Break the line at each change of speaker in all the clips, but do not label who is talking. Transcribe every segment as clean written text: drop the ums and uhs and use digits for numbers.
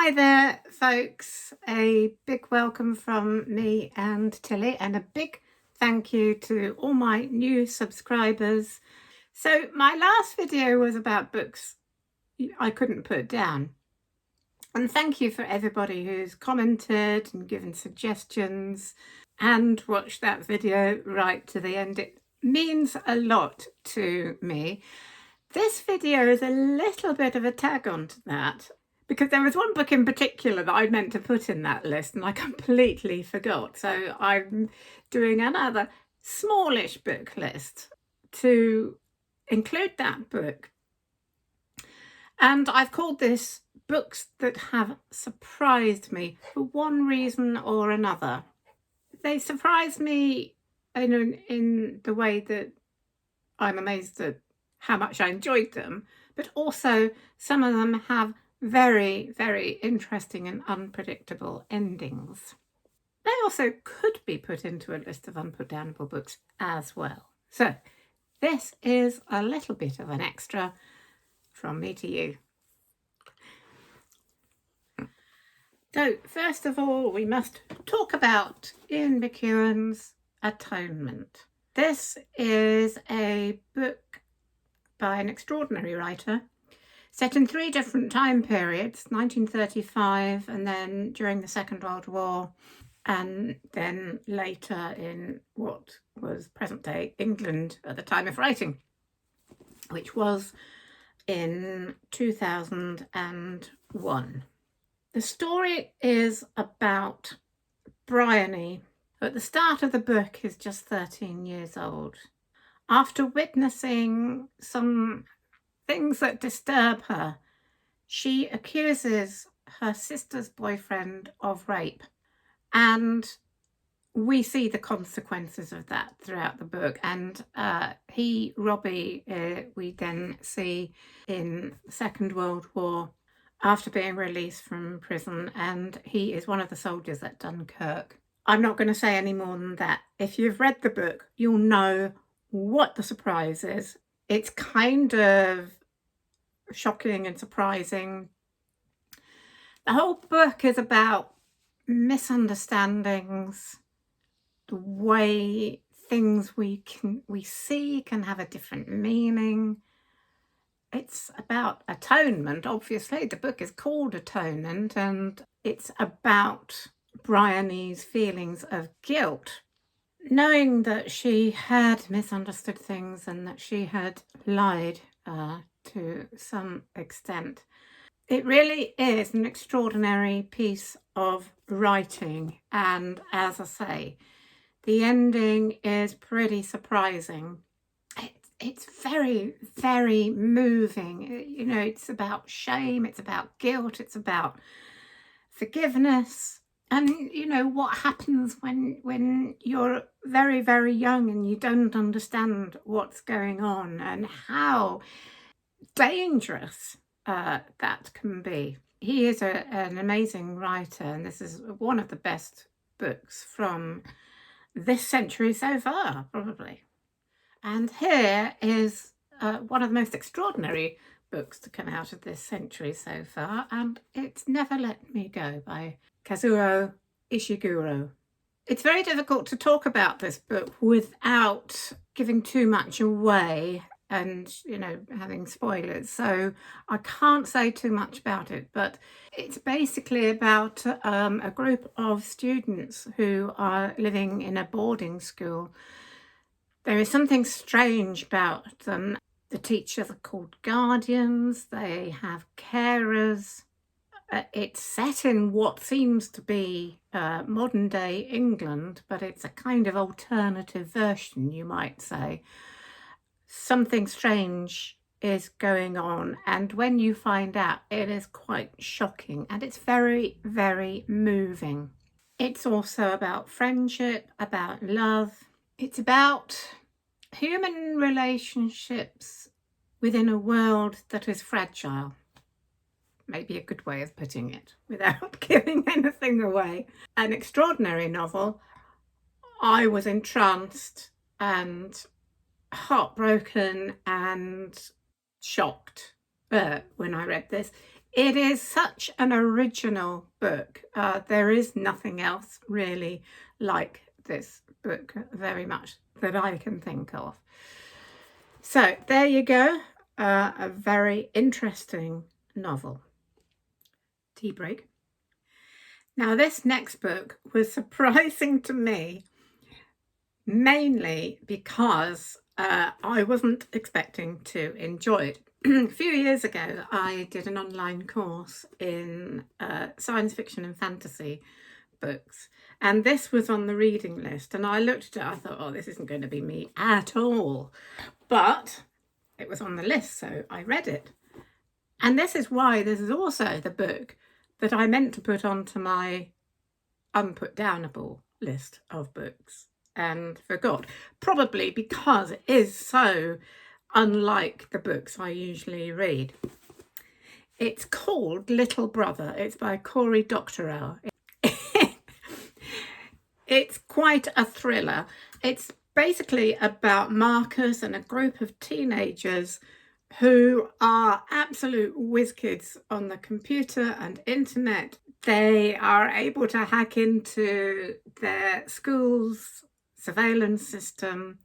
Hi there, folks. A big welcome from me and Tilly, and a big thank you to all my new subscribers. So my last video was about books I couldn't put down. And thank you for everybody who's commented and given suggestions and watched that video right to the end. It means a lot to me. This video is a little bit of a tag on to that, because there was one book in particular that I meant to put in that list and I completely forgot. So I'm doing another smallish book list to include that book. And I've called this Books That Have Surprised Me for one reason or another. They surprised me in the way that I'm amazed at how much I enjoyed them, but also some of them have very, very interesting and unpredictable endings. They also could be put into a list of unputdownable books as well. So this is a little bit of an extra from me to you. So first of all, we must talk about Ian McEwan's Atonement. This is a book by an extraordinary writer, set in 3 different time periods, 1935, and then during the Second World War, and then later in what was present-day England at the time of writing, which was in 2001. The story is about Bryony. At the start of the book, is just 13 years old. After witnessing some things that disturb her, she accuses her sister's boyfriend of rape, and we see the consequences of that throughout the book. And Robbie, we then see in the Second World War after being released from prison, and he is one of the soldiers at Dunkirk. I'm not going to say any more than that. If you've read the book, you'll know what the surprise is. It's kind of shocking and surprising. The whole book is about misunderstandings, the way things we see can have a different meaning. It's about atonement, obviously. The book is called Atonement, and it's about Bryony's feelings of guilt, knowing that she had misunderstood things and that she had lied to some extent. It really is an extraordinary piece of writing, and as I say, the ending is pretty surprising. It's very, very moving. You know, it's about shame, it's about guilt, it's about forgiveness. And you know what happens when you're very, very young and you don't understand what's going on, and how dangerous that can be. He is an amazing writer, and this is one of the best books from this century so far, probably. And here is one of the most extraordinary books to come out of this century so far, and it's Never Let Me Go by Kazuo Ishiguro. It's very difficult to talk about this book without giving too much away and, you know, having spoilers. So I can't say too much about it, but it's basically about a group of students who are living in a boarding school. There is something strange about them. The teachers are called guardians. They have carers. It's set in what seems to be modern day England, but it's a kind of alternative version, you might say. Something strange is going on, and when you find out, it is quite shocking, and it's very, very moving. It's also about friendship, about love. It's about human relationships within a world that is fragile. Maybe a good way of putting it without giving anything away. An extraordinary novel. I was entranced and heartbroken and shocked when I read this. It is such an original book. There is nothing else really like this book, very much that I can think of. So there you go, a very interesting novel. Tea break. Now this next book was surprising to me, mainly because I wasn't expecting to enjoy it. A few years ago, I did an online course in science fiction and fantasy books, and this was on the reading list, and I looked at it, I thought, oh, this isn't going to be me at all, but it was on the list, so I read it. And this is why this is also the book that I meant to put onto my unputdownable list of books and forgot, probably because it is so unlike the books I usually read. It's called Little Brother. It's by Cory Doctorow. It's quite a thriller. It's basically about Marcus and a group of teenagers who are absolute whiz kids on the computer and internet. They are able to hack into their school's surveillance system.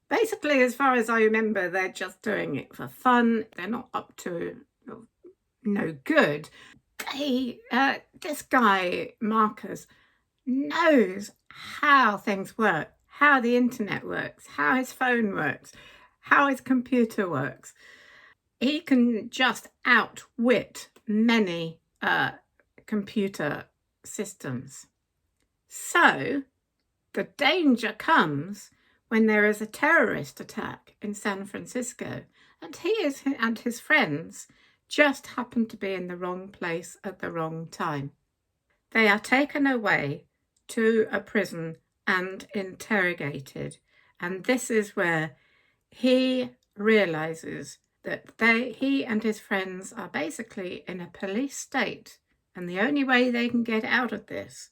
Basically, as far as I remember, they're just doing it for fun. They're not up to no good. This guy, Marcus, knows how things work, how the internet works, how his phone works, how his computer works. He can just outwit many computer systems. So the danger comes when there is a terrorist attack in San Francisco, and he and his friends just happen to be in the wrong place at the wrong time. They are taken away to a prison and interrogated, and this is where he realizes that he and his friends are basically in a police state, and the only way they can get out of this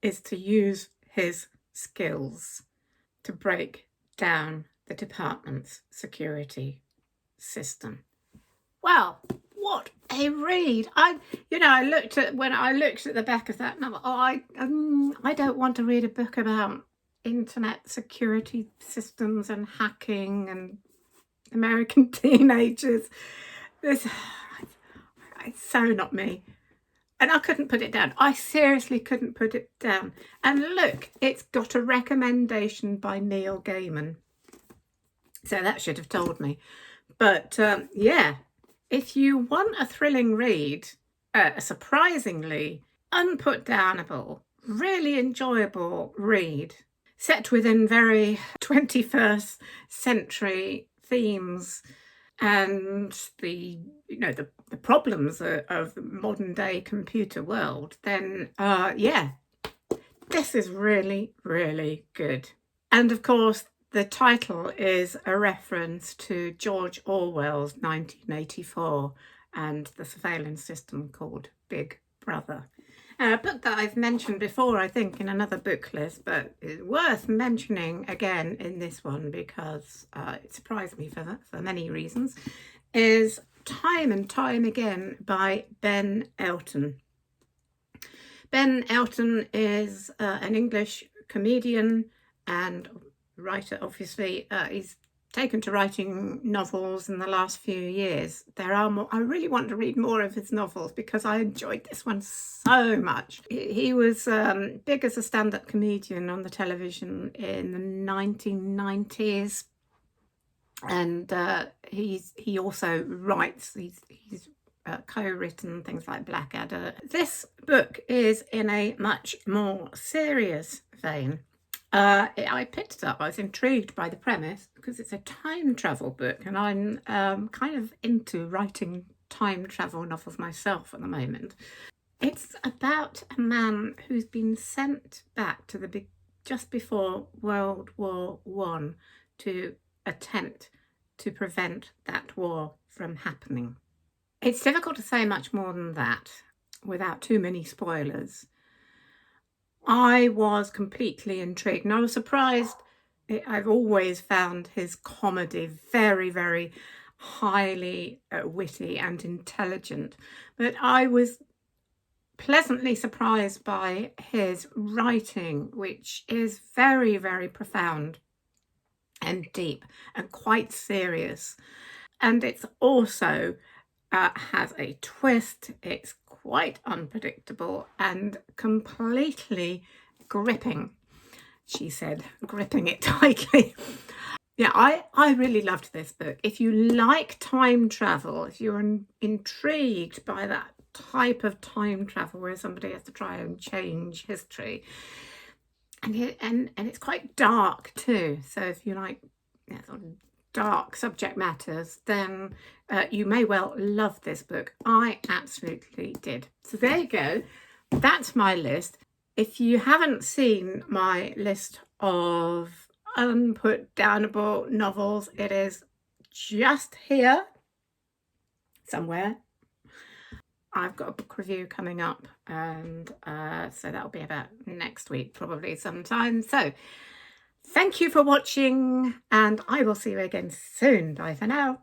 is to use his skills to break down the department's security system. Well, what a read! When I looked at the back of that novel, I don't want to read a book about internet security systems and hacking and American teenagers. It's so not me. And I couldn't put it down. I seriously couldn't put it down. And look, it's got a recommendation by Neil Gaiman. So that should have told me. But yeah, if you want a thrilling read, a surprisingly unputdownable, really enjoyable read, set within very 21st century themes and the problems of the modern day computer world, then yeah, this is really, really good. And of course, the title is a reference to George Orwell's 1984 and the surveillance system called Big Brother. A book that I've mentioned before, I think, in another book list, but it's worth mentioning again in this one because it surprised me for many reasons, is Time and Time Again by Ben Elton. Ben Elton is an English comedian and writer, obviously. He's taken to writing novels in the last few years. There are more. I really want to read more of his novels because I enjoyed this one so much. He was big as a stand-up comedian on the television in the 1990s, and he also writes. He's co-written things like Blackadder. This book is in a much more serious vein. I picked it up. I was intrigued by the premise because it's a time travel book, and I'm kind of into writing time travel novels myself at the moment. It's about a man who's been sent back to just before World War I to attempt to prevent that war from happening. It's difficult to say much more than that without too many spoilers. I was completely intrigued, and I was surprised. I've always found his comedy very, very highly witty and intelligent. But I was pleasantly surprised by his writing, which is very, very profound and deep and quite serious. And it's also has a twist. It's quite unpredictable and completely gripping, she said, gripping it tightly. Yeah, I really loved this book. If you like time travel, if you're intrigued by that type of time travel where somebody has to try and change history, and it's quite dark too. So if you like sort of dark subject matters, then you may well love this book. I absolutely did. So there you go. That's my list. If you haven't seen my list of unputdownable novels, it is just here somewhere. I've got a book review coming up, and so that'll be about next week, probably sometime. So thank you for watching, and I will see you again soon. Bye for now.